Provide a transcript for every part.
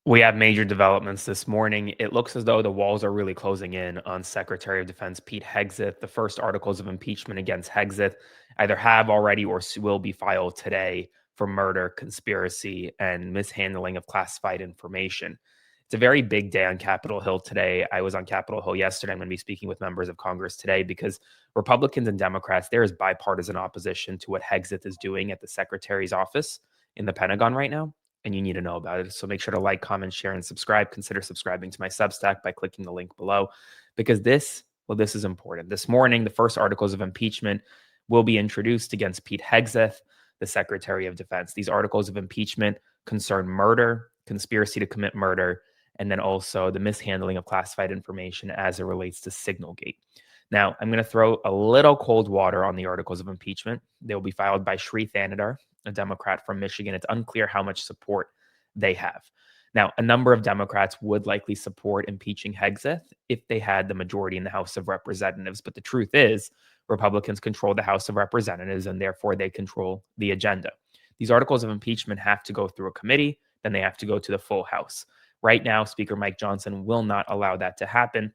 We have major developments this morning. It looks as though the walls are really closing in on Secretary of Defense Pete Hegseth. The first articles of impeachment against Hegseth either have already or will be filed today for murder, conspiracy, and mishandling of classified information. It's a very big day on Capitol Hill today. I was on Capitol Hill yesterday. I'm going to be speaking with members of Congress today because Republicans and Democrats, there is bipartisan opposition to what Hegseth is doing at the Secretary's office in the Pentagon right now, and you need to know about it. So make sure to like, comment, share, and subscribe. Consider subscribing to my Substack by clicking the link below, because this is important. This morning, the first articles of impeachment will be introduced against Pete Hegseth, the Secretary of Defense. These articles of impeachment concern murder, conspiracy to commit murder, and then also the mishandling of classified information as it relates to Signalgate. Now, I'm going to throw a little cold water on the articles of impeachment. They will be filed by Sri Thanadar, a Democrat from Michigan. It's unclear how much support they have. Now, a number of Democrats would likely support impeaching Hegseth if they had the majority in the House of Representatives. But the truth is, Republicans control the House of Representatives, and therefore they control the agenda. These articles of impeachment have to go through a committee, then they have to go to the full House. Right now, Speaker Mike Johnson will not allow that to happen,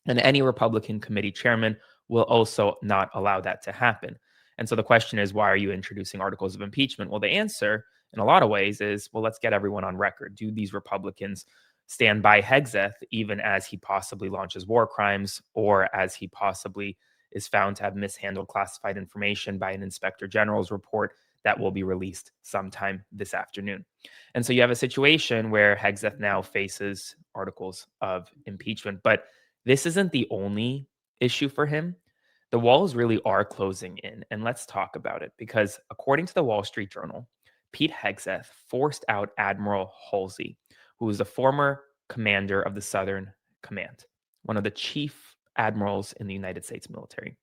and any Republican committee chairman will also not allow that to happen. And so the question is, why are you introducing articles of impeachment? Well, the answer in a lot of ways is, well, let's get everyone on record. Do these Republicans stand by Hegseth even as he possibly launches war crimes, or as he possibly is found to have mishandled classified information by an inspector general's report that will be released sometime this afternoon? And so you have a situation where Hegseth now faces articles of impeachment, but this isn't the only issue for him. The walls really are closing in, and let's talk about it, because according to the Wall Street Journal, Pete Hegseth forced out Admiral Halsey, who was the former commander of the Southern Command, one of the chief admirals in the United States military.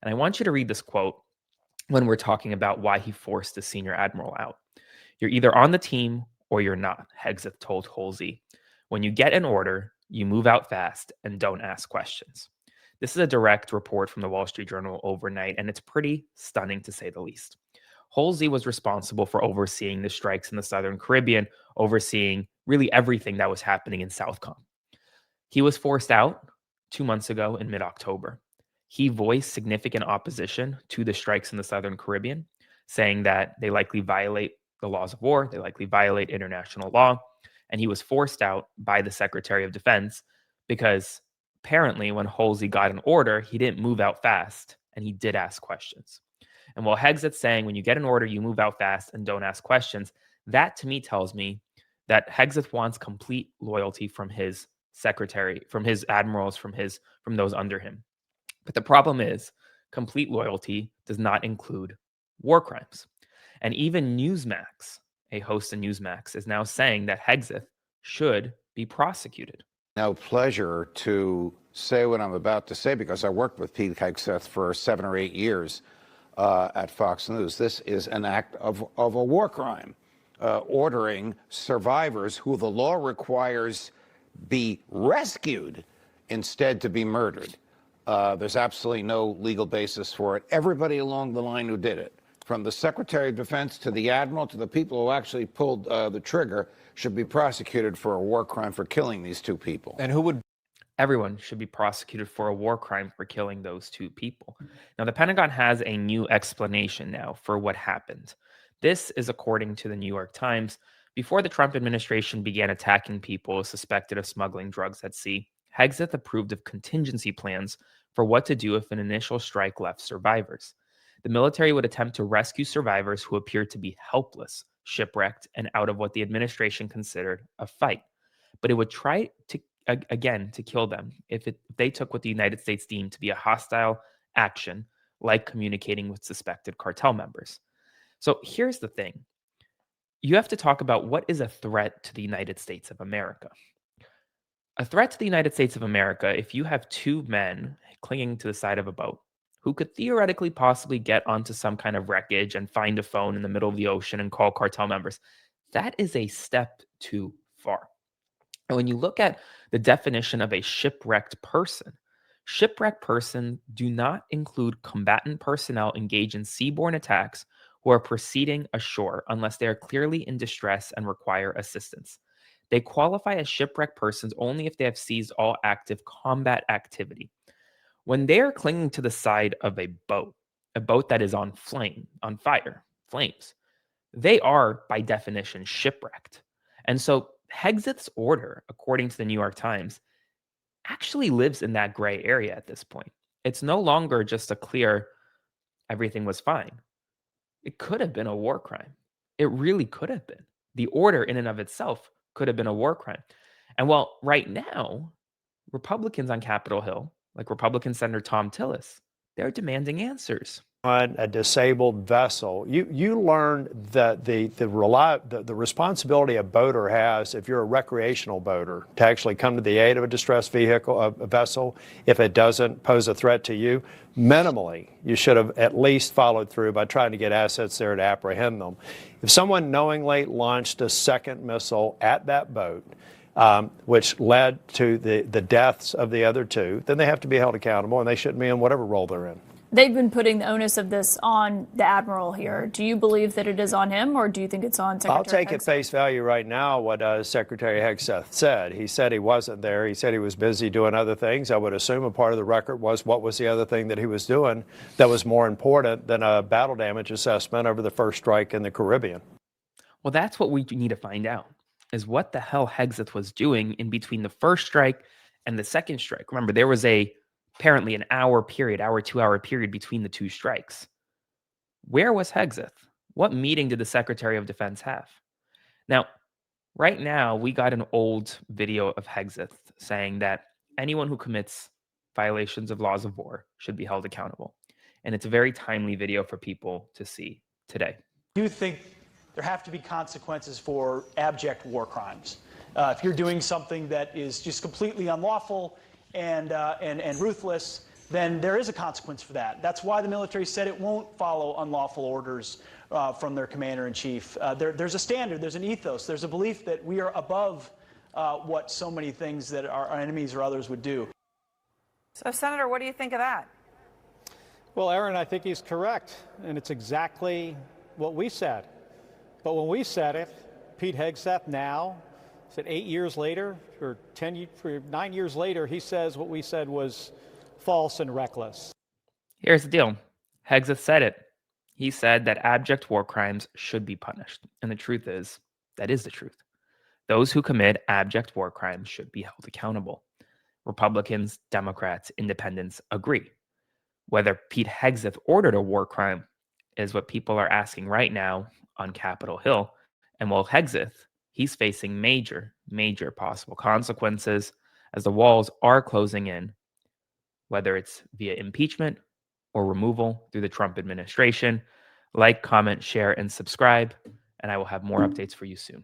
And I want you to read this quote when we're talking about why he forced the senior admiral out. "You're either on the team or you're not," Hegseth told Halsey. "When you get an order, you move out fast and don't ask questions." This is a direct report from the Wall Street Journal overnight, and it's pretty stunning to say the least. Halsey was responsible for overseeing the strikes in the Southern Caribbean, overseeing really everything that was happening in Southcom. He was forced out 2 months ago in mid-October. He voiced significant opposition to the strikes in the Southern Caribbean, saying that they likely violate the laws of war, they likely violate international law, and he was forced out by the Secretary of Defense because apparently when Halsey got an order, he didn't move out fast, and he did ask questions. And while Hegseth's saying when you get an order, you move out fast and don't ask questions, that to me tells me that Hegseth wants complete loyalty from his secretary, from his admirals, from those under him. But the problem is, complete loyalty does not include war crimes. And even Newsmax, a host of Newsmax, is now saying that Hegseth should be prosecuted. No pleasure to say what I'm about to say because I worked with Pete Hegseth for 7 or 8 years at Fox News. This is an act of a war crime, ordering survivors who the law requires be rescued instead to be murdered. There's absolutely no legal basis for it. Everybody along the line who did it, from the Secretary of Defense to the Admiral to the people who actually pulled the trigger, should be prosecuted for a war crime for killing these two people. And who would? Everyone should be prosecuted for a war crime for killing those two people. Now, the Pentagon has a new explanation now for what happened. This is according to the New York Times. Before the Trump administration began attacking people suspected of smuggling drugs at sea, Hegseth approved of contingency plans for what to do if an initial strike left survivors. The military would attempt to rescue survivors who appeared to be helpless, shipwrecked, and out of what the administration considered a fight. But it would try to kill them if they took what the United States deemed to be a hostile action, like communicating with suspected cartel members. So here's the thing. You have to talk about what is a threat to the United States of America. A threat to the United States of America, if you have two men clinging to the side of a boat who could theoretically possibly get onto some kind of wreckage and find a phone in the middle of the ocean and call cartel members, that is a step too far. And when you look at the definition of a shipwrecked person do not include combatant personnel engaged in seaborne attacks who are proceeding ashore unless they are clearly in distress and require assistance. They qualify as shipwrecked persons only if they have ceased all active combat activity. When they are clinging to the side of a boat that is on fire, flames, they are, by definition, shipwrecked. And so Hegseth's order, according to the New York Times, actually lives in that gray area at this point. It's no longer just a clear everything was fine. It could have been a war crime. It really could have been. The order in and of itself could have been a war crime. And well, right now, Republicans on Capitol Hill, like Republican Senator Tom Tillis, they're demanding answers. On a disabled vessel, you learn that the responsibility a boater has, if you're a recreational boater, to actually come to the aid of a distressed vehicle, a vessel, if it doesn't pose a threat to you. Minimally, you should have at least followed through by trying to get assets there to apprehend them. If someone knowingly launched a second missile at that boat, which led to the deaths of the other two, then they have to be held accountable, and they shouldn't be in whatever role they're in. They've been putting the onus of this on the admiral here. Do you believe that it is on him, or do you think it's on Secretary I'll take Hegseth? at face value right now what Secretary Hegseth said. He said he wasn't there. He said he was busy doing other things. I would assume a part of the record was what was the other thing that he was doing that was more important than a battle damage assessment over the first strike in the Caribbean. Well, that's what we need to find out, is what the hell Hegseth was doing in between the first strike and the second strike. Remember, there was apparently an 2-hour period between the two strikes. Where was Hegseth? What meeting did the Secretary of Defense have? Now, right now, we got an old video of Hegseth saying that anyone who commits violations of laws of war should be held accountable. And it's a very timely video for people to see today. Do you think there have to be consequences for abject war crimes? If you're doing something that is just completely unlawful and ruthless, then there is a consequence for that. That's why the military said it won't follow unlawful orders from their commander-in-chief. There's a standard, there's an ethos, there's a belief that we are above what so many things that our enemies or others would do. So, Senator, what do you think of that? Well, Aaron, I think he's correct, and it's exactly what we said. But when we said it, Pete Hegseth now, said 8 years later, or 9 years later, he says what we said was false and reckless. Here's the deal. Hegseth said it. He said that abject war crimes should be punished. And the truth is, that is the truth. Those who commit abject war crimes should be held accountable. Republicans, Democrats, Independents agree. Whether Pete Hegseth ordered a war crime is what people are asking right now on Capitol Hill. And while Hegseth, he's facing major, major possible consequences as the walls are closing in, whether it's via impeachment or removal through the Trump administration. Like, comment, share, and subscribe, and I will have more updates for you soon.